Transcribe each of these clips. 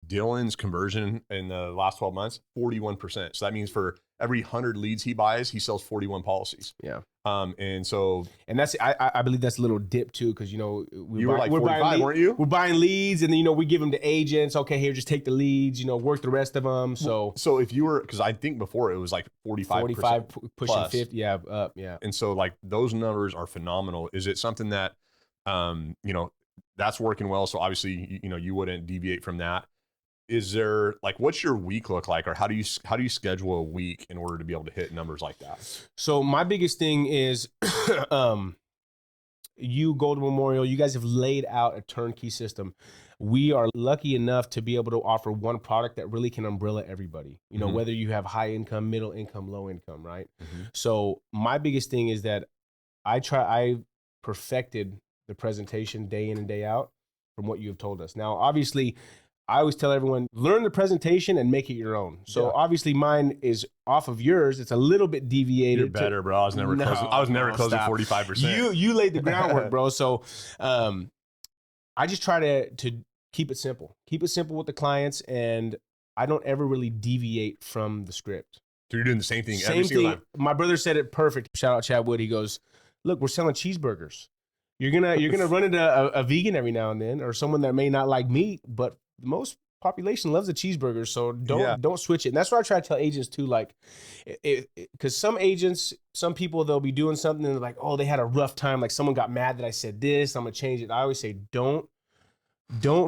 Dylan's conversion in the last 12 months, 41%. So that means for every 100 leads he buys, he sells 41 policies. Yeah. And so, and that's I believe that's a little dip too, because you were like 45, weren't you? We're buying leads, and then we give them to agents. Okay, here, just take the leads. Work the rest of them. So if you were, because I think before it was like 45 pushing plus. 50, yeah, up, yeah. And so like those numbers are phenomenal. Is it something that that's working well? So obviously you wouldn't deviate from that. Is there like, what's your week look like, or how do you schedule a week in order to be able to hit numbers like that? So my biggest thing is, Golden Memorial, you guys have laid out a turnkey system. We are lucky enough to be able to offer one product that really can umbrella everybody, Mm-hmm. whether you have high income, middle income, low income, right? Mm-hmm. So my biggest thing is that I perfected the presentation day in and day out from what you have told us. Now, obviously, I always tell everyone, learn the presentation and make it your own. So obviously mine is off of yours. It's a little bit deviated. You're better, bro. I was never closing 45%. You laid the groundwork, bro. So I just try to keep it simple. Keep it simple with the clients, and I don't ever really deviate from the script. So you're doing the same thing every single time. My brother said it perfect. Shout out Chad Wood. He goes, look, we're selling cheeseburgers. You're gonna run into a vegan every now and then, or someone that may not like meat, but most population loves a cheeseburger, so don't switch it. And that's what I try to tell agents too, like, because some people, they'll be doing something and they're like, oh, they had a rough time, like someone got mad that I said this, I'm gonna change it. I always say, don't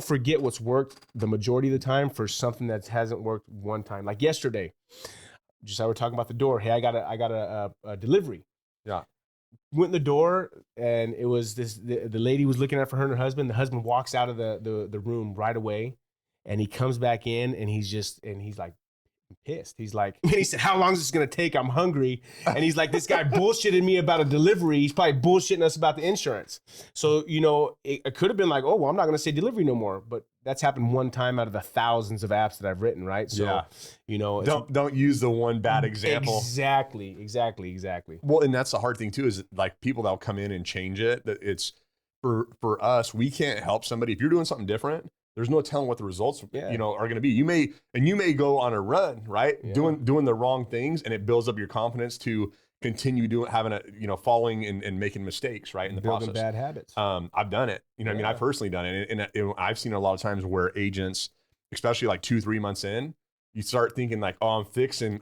forget what's worked the majority of the time for something that hasn't worked one time. Like yesterday, I were talking about the door. Hey, I got a delivery. Yeah. Went in the door, and it was the lady was looking at it for her and her husband. The husband walks out of the room right away, and he comes back in, and he's like pissed. He's like, he said, how long is this going to take? I'm hungry. And he's like, this guy bullshitted me about a delivery. He's probably bullshitting us about the insurance. So, it could have been like, oh, well, I'm not going to say delivery no more. But that's happened one time out of the thousands of apps that I've written, right? So, don't use the one bad example. Exactly. Well, and that's the hard thing too, is like people that'll come in and change it. That it's for us, we can't help somebody. If you're doing something different, there's no telling what the results are going to be. You may go on a run, right? Yeah. Doing the wrong things, and it builds up your confidence to continue following and making mistakes, right? In the building process. Bad habits. I've done it. I mean, I've personally done it. And I've seen a lot of times where agents, especially like 2-3 months in, you start thinking like, oh, I'm fixing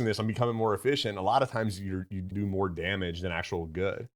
this. I'm becoming more efficient. A lot of times you do more damage than actual good.